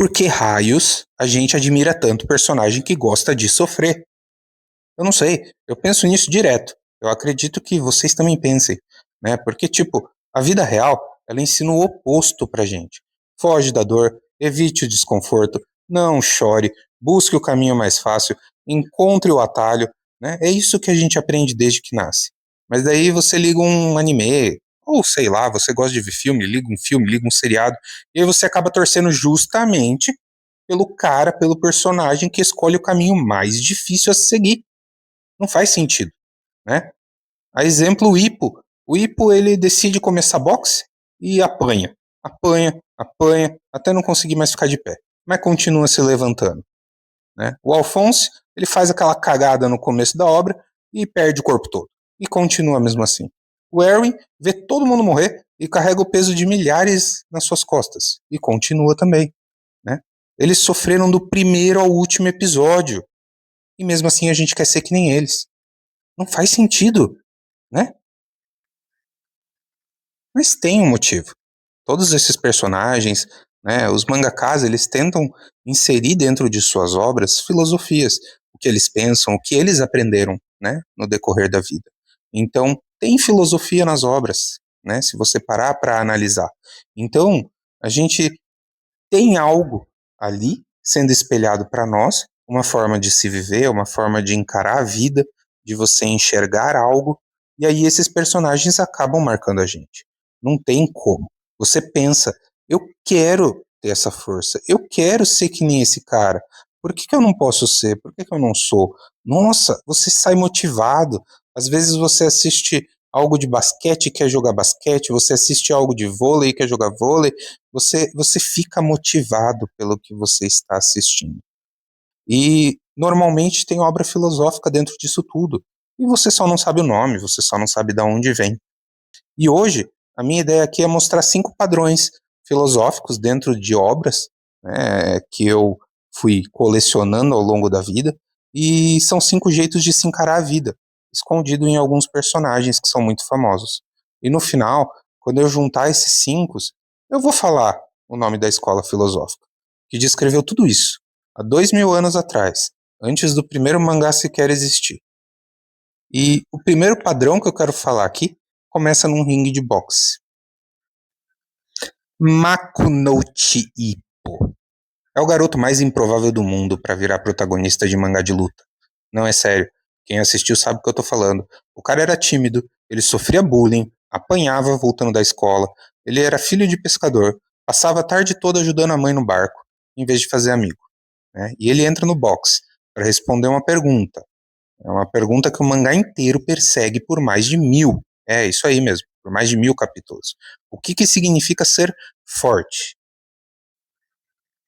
Por que raios a gente admira tanto personagem que gosta de sofrer? Eu não sei, eu penso nisso direto. Eu acredito que vocês também pensem, né? Porque, tipo, a vida real, ela ensina o oposto pra gente. Foge da dor, evite o desconforto, não chore, busque o caminho mais fácil, encontre o atalho, né? É isso que a gente aprende desde que nasce. Mas daí você liga um anime, ou sei lá, você gosta de ver filme, liga um seriado, e aí você acaba torcendo justamente pelo cara, pelo personagem que escolhe o caminho mais difícil a seguir. Não faz sentido, né? A exemplo, o Hippo. O Hippo, ele decide começar boxe e apanha. Apanha, apanha, até não conseguir mais ficar de pé. Mas continua se levantando, né? O Alphonse, ele faz aquela cagada no começo da obra e perde o corpo todo. E continua mesmo assim. O Erwin vê todo mundo morrer e carrega o peso de milhares nas suas costas. E continua também, né? Eles sofreram do primeiro ao último episódio. E mesmo assim a gente quer ser que nem eles. Não faz sentido, né? Mas tem um motivo. Todos esses personagens, né, os mangakas, eles tentam inserir dentro de suas obras filosofias, o que eles pensam, o que eles aprenderam, né, no decorrer da vida. Então, tem filosofia nas obras, né, se você parar para analisar. Então, a gente tem algo ali sendo espelhado para nós, uma forma de se viver, uma forma de encarar a vida, de você enxergar algo, e aí esses personagens acabam marcando a gente. Não tem como. Você pensa, eu quero ter essa força, eu quero ser que nem esse cara. Por que eu não posso ser? Por que eu não sou? Nossa, você sai motivado. Às vezes você assiste algo de basquete e quer jogar basquete, você assiste algo de vôlei e quer jogar vôlei, você fica motivado pelo que você está assistindo. E normalmente tem obra filosófica dentro disso tudo. E você só não sabe o nome, você só não sabe de onde vem. E hoje, a minha ideia aqui é mostrar 5 padrões filosóficos dentro de obras, né, que eu fui colecionando ao longo da vida. E são 5 jeitos de se encarar a vida, escondido em alguns personagens que são muito famosos. E no final, quando eu juntar esses 5, eu vou falar o nome da escola filosófica, que descreveu tudo isso, há 2000 anos atrás, antes do primeiro mangá sequer existir. E o primeiro padrão que eu quero falar aqui começa num ringue de boxe. Makunouchi Ippo. É o garoto mais improvável do mundo para virar protagonista de mangá de luta. Não, é sério. Quem assistiu sabe o que eu tô falando. O cara era tímido, ele sofria bullying, apanhava voltando da escola, ele era filho de pescador, passava a tarde toda ajudando a mãe no barco, em vez de fazer amigo, né? E ele entra no boxe para responder uma pergunta. É uma pergunta que o mangá inteiro persegue por mais de 1000. É isso aí mesmo, por mais de 1000 capítulos. O que significa ser forte?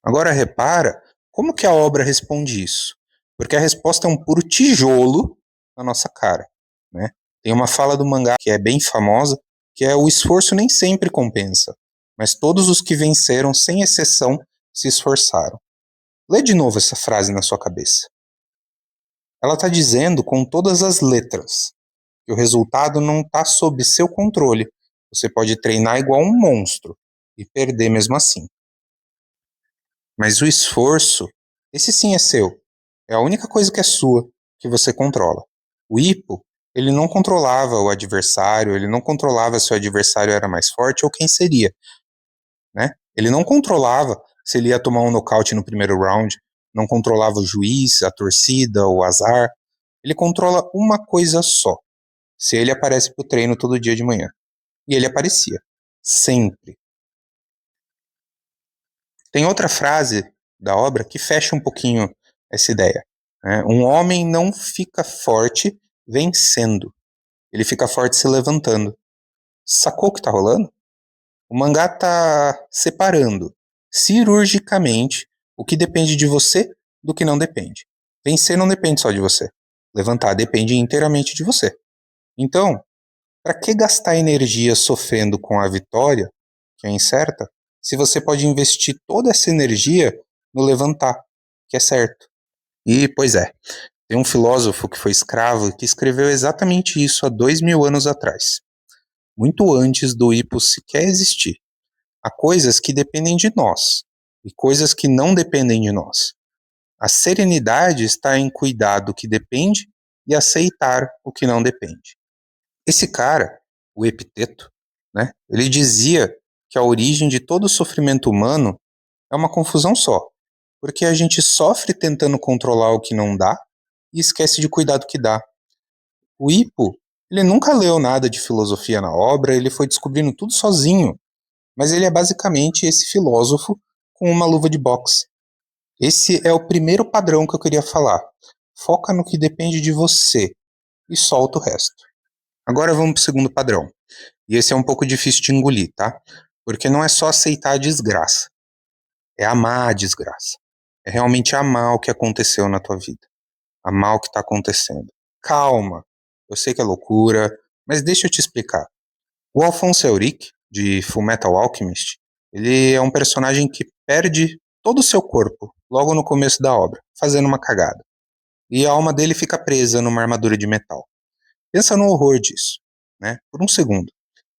Agora repara como que a obra responde isso. Porque a resposta é um puro tijolo na nossa cara, né? Tem uma fala do mangá que é bem famosa, que é: o esforço nem sempre compensa, mas todos os que venceram, sem exceção, se esforçaram. Lê de novo essa frase na sua cabeça. Ela está dizendo com todas as letras que o resultado não está sob seu controle. Você pode treinar igual um monstro e perder mesmo assim. Mas o esforço, esse sim é seu. É a única coisa que é sua, que você controla. O Hippo, ele não controlava o adversário, ele não controlava se o adversário era mais forte ou quem seria, né? Ele não controlava se ele ia tomar um nocaute no primeiro round, não controlava o juiz, a torcida, o azar. Ele controla uma coisa só: se ele aparece pro treino todo dia de manhã. E ele aparecia. Sempre. Tem outra frase da obra que fecha um pouquinho essa ideia, né? Um homem não fica forte vencendo. Ele fica forte se levantando. Sacou o que tá rolando? O mangá tá separando cirurgicamente o que depende de você do que não depende. Vencer não depende só de você. Levantar depende inteiramente de você. Então, para que gastar energia sofrendo com a vitória, que é incerta, se você pode investir toda essa energia no levantar, que é certo? E, pois é, tem um filósofo que foi escravo que escreveu exatamente isso há 2000 anos atrás, muito antes do hipo sequer existir. Há coisas que dependem de nós, e coisas que não dependem de nós. A serenidade está em cuidar do que depende e aceitar o que não depende. Esse cara, o Epiteto, né, ele dizia que a origem de todo o sofrimento humano é uma confusão só, porque a gente sofre tentando controlar o que não dá e esquece de cuidar do que dá. O Hippo, ele nunca leu nada de filosofia na obra, ele foi descobrindo tudo sozinho, mas ele é basicamente esse filósofo com uma luva de boxe. Esse é o primeiro padrão que eu queria falar. Foca no que depende de você e solta o resto. Agora vamos para o segundo padrão. E esse é um pouco difícil de engolir, tá? Porque não é só aceitar a desgraça, é amar a desgraça. É realmente amar o que aconteceu na tua vida. Amar o que está acontecendo. Calma, eu sei que é loucura, mas deixa eu te explicar. O Alphonse Elric, de Fullmetal Alchemist, ele é um personagem que perde todo o seu corpo logo no começo da obra, fazendo uma cagada. E a alma dele fica presa numa armadura de metal. Pensa no horror disso, né? Por um segundo.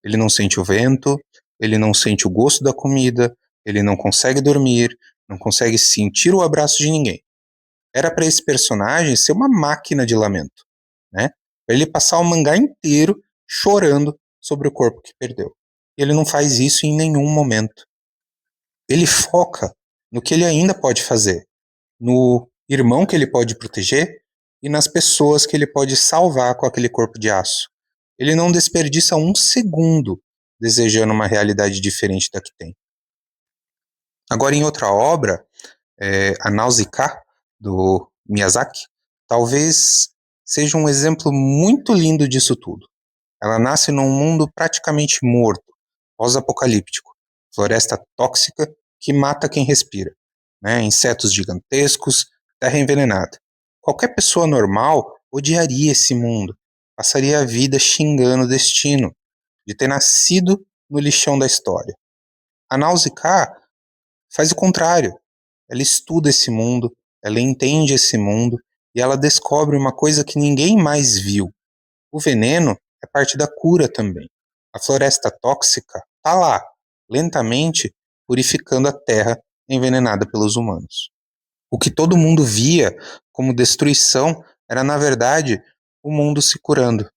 Ele não sente o vento, ele não sente o gosto da comida, ele não consegue dormir, não consegue sentir o abraço de ninguém. Era para esse personagem ser uma máquina de lamento, né? Pra ele passar o mangá inteiro chorando sobre o corpo que perdeu. E ele não faz isso em nenhum momento. Ele foca no que ele ainda pode fazer, no irmão que ele pode proteger e nas pessoas que ele pode salvar com aquele corpo de aço. Ele não desperdiça um segundo desejando uma realidade diferente da que tem. Agora, em outra obra, a Nausicaa, do Miyazaki, talvez seja um exemplo muito lindo disso tudo. Ela nasce num mundo praticamente morto, pós-apocalíptico, floresta tóxica que mata quem respira, né? Insetos gigantescos, terra envenenada. Qualquer pessoa normal odiaria esse mundo, passaria a vida xingando o destino de ter nascido no lixão da história. A Nausicaa faz o contrário. Ela estuda esse mundo, ela entende esse mundo e ela descobre uma coisa que ninguém mais viu. O veneno é parte da cura também. A floresta tóxica está lá, lentamente purificando a terra envenenada pelos humanos. O que todo mundo via como destruição era, na verdade, o mundo se curando.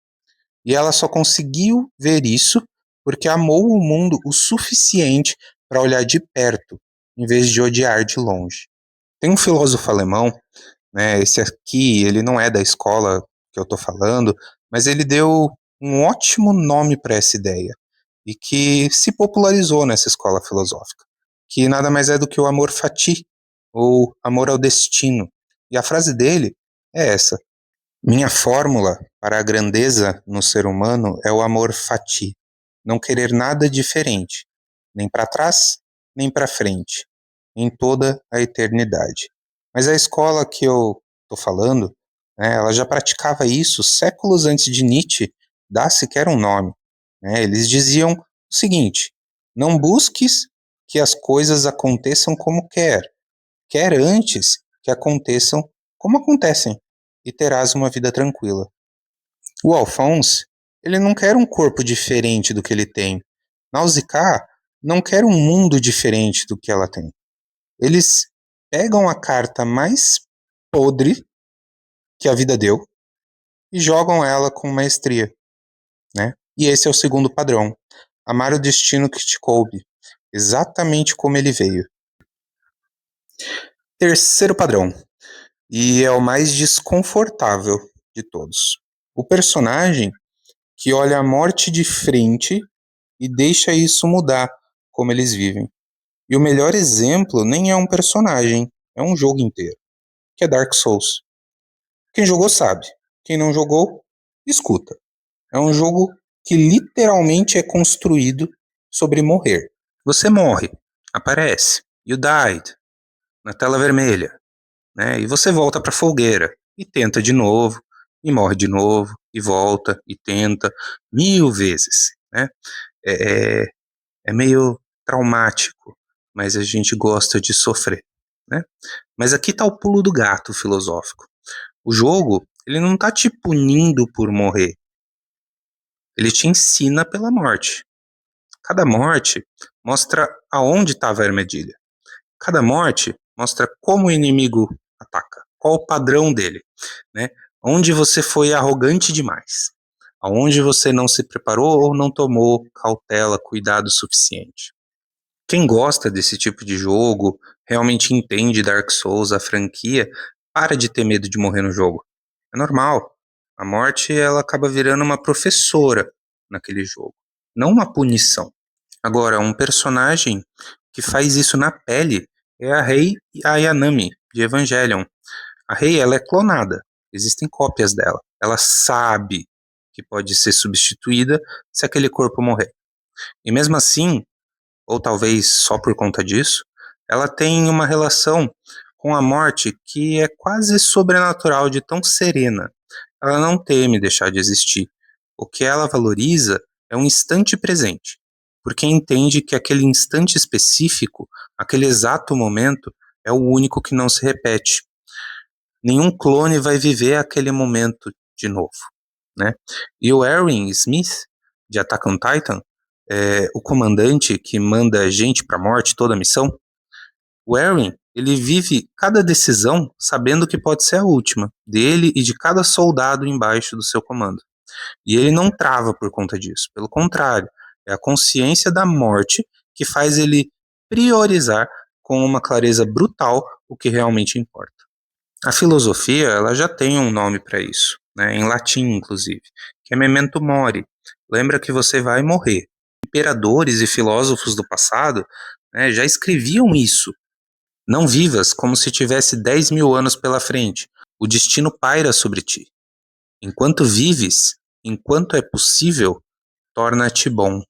E ela só conseguiu ver isso porque amou o mundo o suficiente para olhar de perto, em vez de odiar de longe. Tem um filósofo alemão, né, esse aqui, ele não é da escola que eu estou falando, mas ele deu um ótimo nome para essa ideia e que se popularizou nessa escola filosófica, que nada mais é do que o amor fati, ou amor ao destino. E a frase dele é essa: minha fórmula para a grandeza no ser humano é o amor fati, não querer nada diferente, nem para trás, nem para frente, em toda a eternidade. Mas a escola que eu estou falando, né, ela já praticava isso séculos antes de Nietzsche dar sequer um nome. Né? Eles diziam o seguinte: não busques que as coisas aconteçam como quer antes que aconteçam como acontecem, e terás uma vida tranquila. O Alphonse, ele não quer um corpo diferente do que ele tem. Nausicaa não quer um mundo diferente do que ela tem. Eles pegam a carta mais podre que a vida deu e jogam ela com maestria, né? E esse é o segundo padrão. Amar o destino que te coube, exatamente como ele veio. Terceiro padrão, e é o mais desconfortável de todos. O personagem que olha a morte de frente e deixa isso mudar como eles vivem. E o melhor exemplo nem é um personagem, é um jogo inteiro, que é Dark Souls. Quem jogou sabe, quem não jogou, escuta. É um jogo que literalmente é construído sobre morrer. Você morre, aparece, you died, na tela vermelha, né? E você volta para a fogueira e tenta de novo, e morre de novo, e volta, e tenta, 1000 vezes, né? É, é meio traumático, mas a gente gosta de sofrer, né? Mas aqui está o pulo do gato filosófico. O jogo, ele não tá te punindo por morrer. Ele te ensina pela morte. Cada morte mostra aonde estava a armadilha. Cada morte mostra como o inimigo ataca, qual o padrão dele, né? Onde você foi arrogante demais, aonde você não se preparou ou não tomou cautela, cuidado suficiente. Quem gosta desse tipo de jogo, realmente entende Dark Souls, a franquia, para de ter medo de morrer no jogo. É normal. A morte, ela acaba virando uma professora naquele jogo, não uma punição. Agora, um personagem que faz isso na pele é a Rei Ayanami, de Evangelion. A Rei, ela é clonada. Existem cópias dela. Ela sabe que pode ser substituída se aquele corpo morrer. E mesmo assim, ou talvez só por conta disso, ela tem uma relação com a morte que é quase sobrenatural, de tão serena. Ela não teme deixar de existir. O que ela valoriza é um instante presente, porque entende que aquele instante específico, aquele exato momento, é o único que não se repete. Nenhum clone vai viver aquele momento de novo, né? E o Erwin Smith, de Attack on Titan, o comandante que manda a gente para a morte toda a missão, o Erwin, ele vive cada decisão sabendo que pode ser a última, dele e de cada soldado embaixo do seu comando. E ele não trava por conta disso, pelo contrário, é a consciência da morte que faz ele priorizar com uma clareza brutal o que realmente importa. A filosofia, ela já tem um nome para isso, né, em latim inclusive, que é memento mori. Lembra que você vai morrer. Imperadores e filósofos do passado, né, já escreviam isso. Não vivas como se tivesse 10 mil anos pela frente. O destino paira sobre ti. Enquanto vives, enquanto é possível, torna-te bom.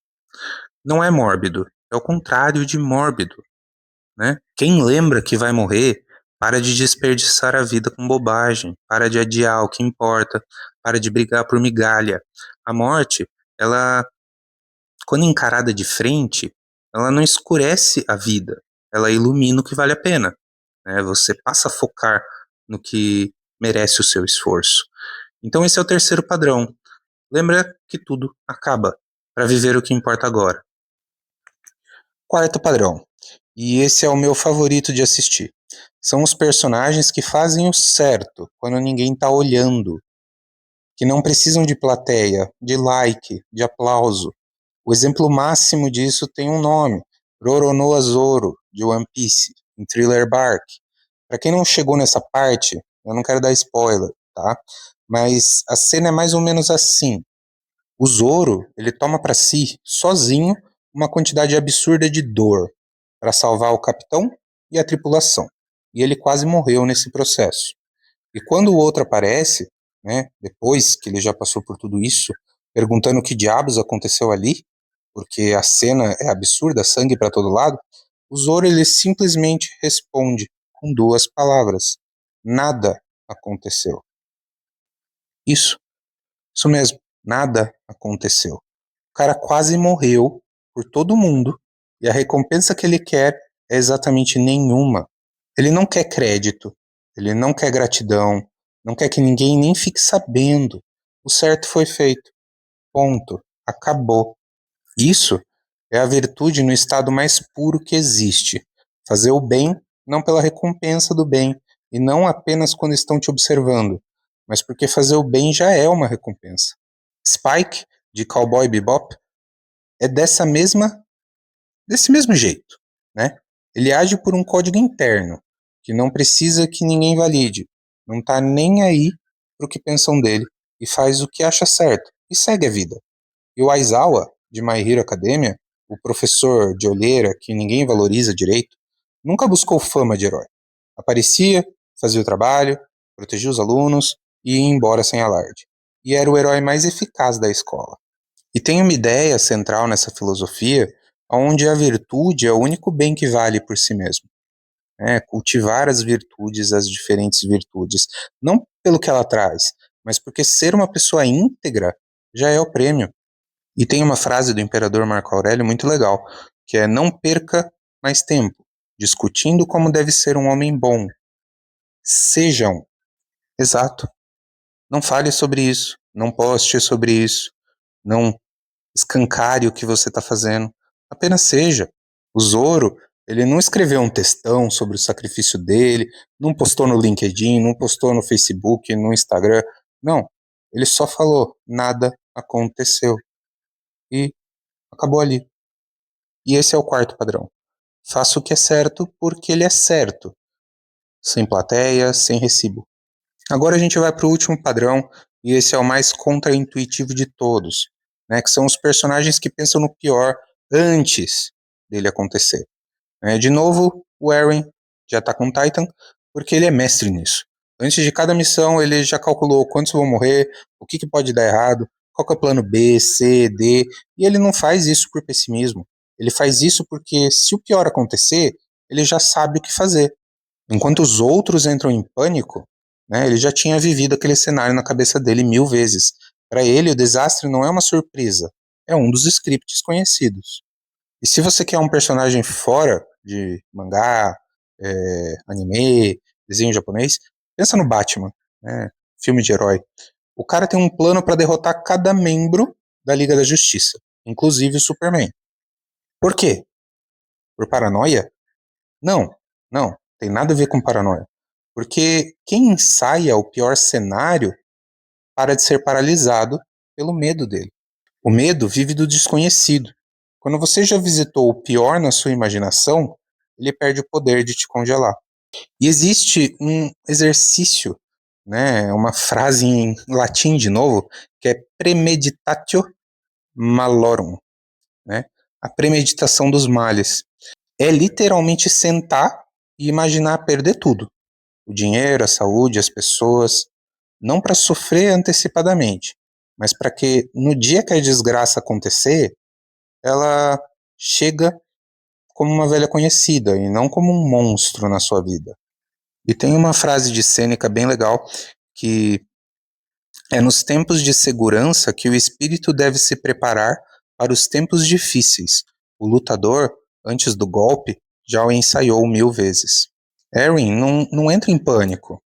Não é mórbido, é o contrário de mórbido, né? Quem lembra que vai morrer, para de desperdiçar a vida com bobagem, para de adiar o que importa, para de brigar por migalha. A morte, ela, quando encarada de frente, ela não escurece a vida, ela ilumina o que vale a pena, né? Você passa a focar no que merece o seu esforço. Então esse é o terceiro padrão. Lembra que tudo acaba, para viver o que importa agora. Quarto padrão, e esse é o meu favorito de assistir. São os personagens que fazem o certo quando ninguém tá olhando, que não precisam de plateia, de like, de aplauso. O exemplo máximo disso tem um nome, Roronoa Zoro, de One Piece, em Thriller Bark. Para quem não chegou nessa parte, eu não quero dar spoiler, tá? Mas a cena é mais ou menos assim. O Zoro, ele toma para si, sozinho, uma quantidade absurda de dor para salvar o capitão e a tripulação. E ele quase morreu nesse processo. E quando o outro aparece, né, depois que ele já passou por tudo isso, perguntando o que diabos aconteceu ali, porque a cena é absurda, sangue para todo lado, o Zoro ele simplesmente responde com duas palavras: nada aconteceu. Isso, isso mesmo, nada aconteceu. O cara quase morreu por todo mundo e a recompensa que ele quer é exatamente nenhuma. Ele não quer crédito, ele não quer gratidão, não quer que ninguém nem fique sabendo. O certo foi feito. Ponto. Acabou. Isso é a virtude no estado mais puro que existe. Fazer o bem não pela recompensa do bem e não apenas quando estão te observando, mas porque fazer o bem já é uma recompensa. Spike, de Cowboy Bebop, é desse mesmo jeito, né? Ele age por um código interno, que não precisa que ninguém valide, não tá nem aí pro que pensam dele, e faz o que acha certo, e segue a vida. E o Aizawa, de My Hero Academia, o professor de olheira que ninguém valoriza direito, nunca buscou fama de herói. Aparecia, fazia o trabalho, protegia os alunos e ia embora sem alarde. E era o herói mais eficaz da escola. E tem uma ideia central nessa filosofia, onde a virtude é o único bem que vale por si mesmo. Cultivar as virtudes, as diferentes virtudes, não pelo que ela traz, mas porque ser uma pessoa íntegra já é o prêmio. E tem uma frase do imperador Marco Aurélio muito legal, que é: não perca mais tempo discutindo como deve ser um homem bom. Sejam. Exato. Não fale sobre isso, não poste sobre isso, não escancare o que você está fazendo. Apenas seja. O Zoro, Ele não escreveu um textão sobre o sacrifício dele, não postou no LinkedIn, não postou no Facebook, no Instagram. Não. Ele só falou, nada aconteceu. E acabou ali. E esse é o quarto padrão. Faça o que é certo porque ele é certo. Sem plateia, sem recibo. Agora a gente vai para o último padrão, e esse é o mais contraintuitivo de todos, né? Que são os personagens que pensam no pior antes dele acontecer. De novo, o Eren já tá com o Titan, porque ele é mestre nisso. Antes de cada missão, ele já calculou quantos vão morrer, o que pode dar errado, qual que é o plano B, C, D, e ele não faz isso por pessimismo. Ele faz isso porque, se o pior acontecer, ele já sabe o que fazer. Enquanto os outros entram em pânico, né, ele já tinha vivido aquele cenário na cabeça dele 1000 vezes. Para ele, o desastre não é uma surpresa, é um dos scripts conhecidos. E se você quer um personagem fora de mangá, anime, desenho japonês, pensa no Batman, né, filme de herói. O cara tem um plano para derrotar cada membro da Liga da Justiça, inclusive o Superman. Por quê? Por paranoia? Não, não, tem nada a ver com paranoia. Porque quem ensaia o pior cenário para de ser paralisado pelo medo dele. O medo vive do desconhecido. Quando você já visitou o pior na sua imaginação, ele perde o poder de te congelar. E existe um exercício, né, uma frase em latim de novo, que é premeditatio malorum, né? A premeditação dos males. É literalmente sentar e imaginar perder tudo. O dinheiro, a saúde, as pessoas, não para sofrer antecipadamente, mas para que no dia que a desgraça acontecer, ela chega como uma velha conhecida e não como um monstro na sua vida. E tem uma frase de Sêneca bem legal que é nos tempos de segurança que o espírito deve se preparar para os tempos difíceis. O lutador, antes do golpe, já o ensaiou 1000 vezes. Eren não entra em pânico,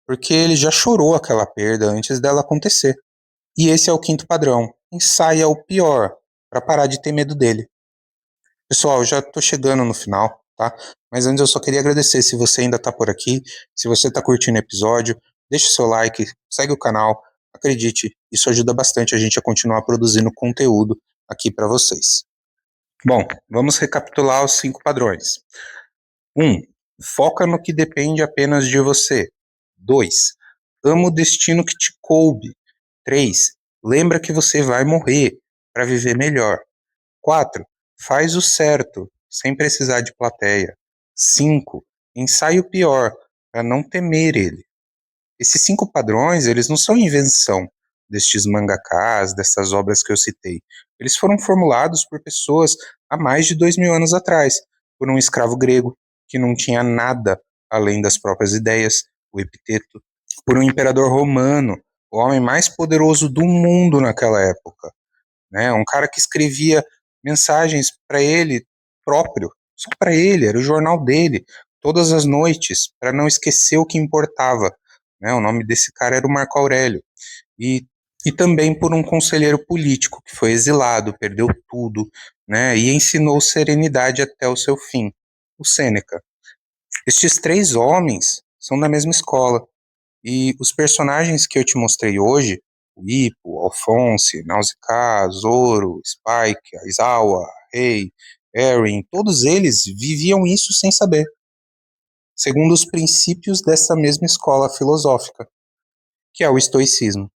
porque ele já chorou aquela perda antes dela acontecer. E esse é o quinto padrão. Ensaia o pior, para parar de ter medo dele. Pessoal, já tô chegando no final, tá? Mas antes eu só queria agradecer se você ainda tá por aqui, se você tá curtindo o episódio, deixa o seu like, segue o canal. Acredite, isso ajuda bastante a gente a continuar produzindo conteúdo aqui para vocês. Bom, vamos recapitular os 5 padrões. 1. Foca no que depende apenas de você. 2. Ama o destino que te coube. 3. Lembra que você vai morrer para viver melhor. 4. Faz o certo, sem precisar de plateia. 5. Ensaia o pior, para não temer ele. Esses 5 padrões, eles não são invenção destes mangakás, dessas obras que eu citei. Eles foram formulados por pessoas há mais de 2000 anos atrás, por um escravo grego que não tinha nada além das próprias ideias, o Epiteto, por um imperador romano, o homem mais poderoso do mundo naquela época, né? Um cara que escrevia mensagens para ele próprio, só para ele, era o jornal dele, todas as noites, para não esquecer o que importava, né? O nome desse cara era o Marco Aurélio. E, e também por um conselheiro político que foi exilado, perdeu tudo, né? E ensinou serenidade até o seu fim, o Sêneca. Estes 3 homens são da mesma escola, e os personagens que eu te mostrei hoje, o Hippo, Alphonse, Nausicaa, Zoro, Spike, Aizawa, Rei, Eren, todos eles viviam isso sem saber, segundo os princípios dessa mesma escola filosófica, que é o estoicismo.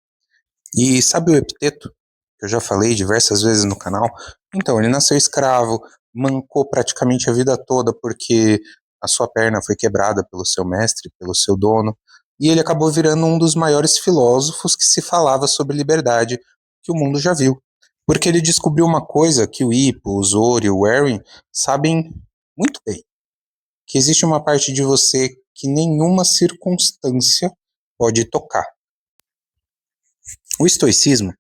E sabe o Epiteto, que eu já falei diversas vezes no canal? Então, ele nasceu escravo, mancou praticamente a vida toda porque a sua perna foi quebrada pelo seu mestre, pelo seu dono, e ele acabou virando um dos maiores filósofos que se falava sobre liberdade que o mundo já viu. Porque ele descobriu uma coisa que o Hippo, o Zoro e o Eren sabem muito bem, que existe uma parte de você que nenhuma circunstância pode tocar. O estoicismo,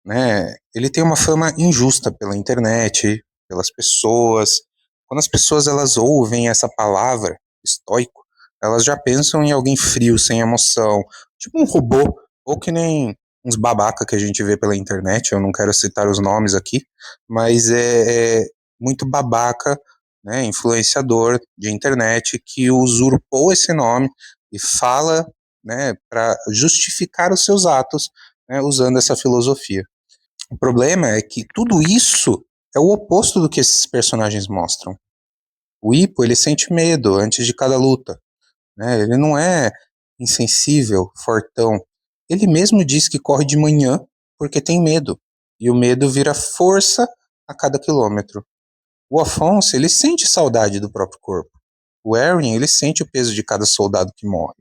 né, ele tem uma fama injusta pela internet, pelas pessoas. Quando as pessoas elas ouvem essa palavra, estoico, elas já pensam em alguém frio, sem emoção, tipo um robô, ou que nem uns babaca que a gente vê pela internet, eu não quero citar os nomes aqui, mas é muito babaca né, influenciador de internet que usurpou esse nome e fala, né, para justificar os seus atos, né, usando essa filosofia. O problema é que tudo isso é o oposto do que esses personagens mostram. O Hippo, ele sente medo antes de cada luta, né? Ele não é insensível, fortão. Ele mesmo diz que corre de manhã porque tem medo. E o medo vira força a cada quilômetro. O Afonso, ele sente saudade do próprio corpo. O Erin, ele sente o peso de cada soldado que morre.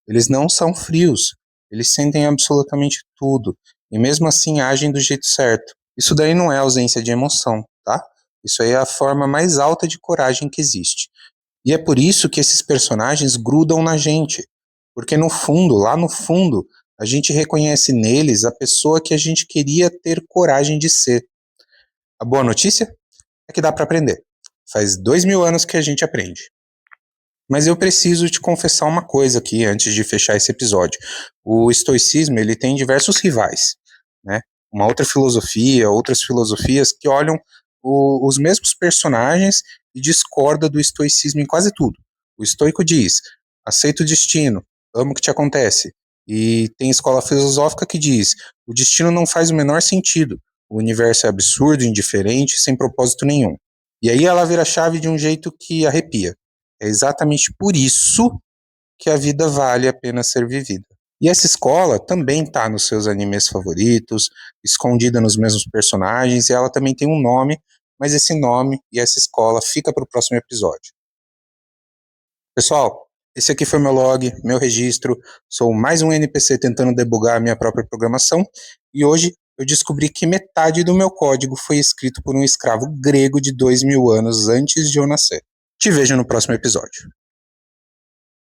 Eles não são frios. Eles sentem absolutamente tudo. E mesmo assim agem do jeito certo. Isso daí não é ausência de emoção, tá? Isso aí é a forma mais alta de coragem que existe. E é por isso que esses personagens grudam na gente. Porque no fundo, lá no fundo, a gente reconhece neles a pessoa que a gente queria ter coragem de ser. A boa notícia é que dá para aprender. Faz 2000 anos que a gente aprende. Mas eu preciso te confessar uma coisa aqui antes de fechar esse episódio. O estoicismo, ele tem diversos rivais, né? Uma outra filosofia, outras filosofias que olham os mesmos personagens e discorda do estoicismo em quase tudo. O estoico diz: aceita o destino, amo o que te acontece. E tem escola filosófica que diz: o destino não faz o menor sentido. O universo é absurdo, indiferente, sem propósito nenhum. E aí ela vira a chave de um jeito que arrepia. É exatamente por isso que a vida vale a pena ser vivida. E essa escola também está nos seus animes favoritos, escondida nos mesmos personagens, e ela também tem um nome, mas esse nome e essa escola fica para o próximo episódio. Pessoal, esse aqui foi meu log, meu registro. Sou mais um NPC tentando debugar a minha própria programação, e hoje eu descobri que metade do meu código foi escrito por um escravo grego de 2000 anos antes de eu nascer. Te vejo no próximo episódio.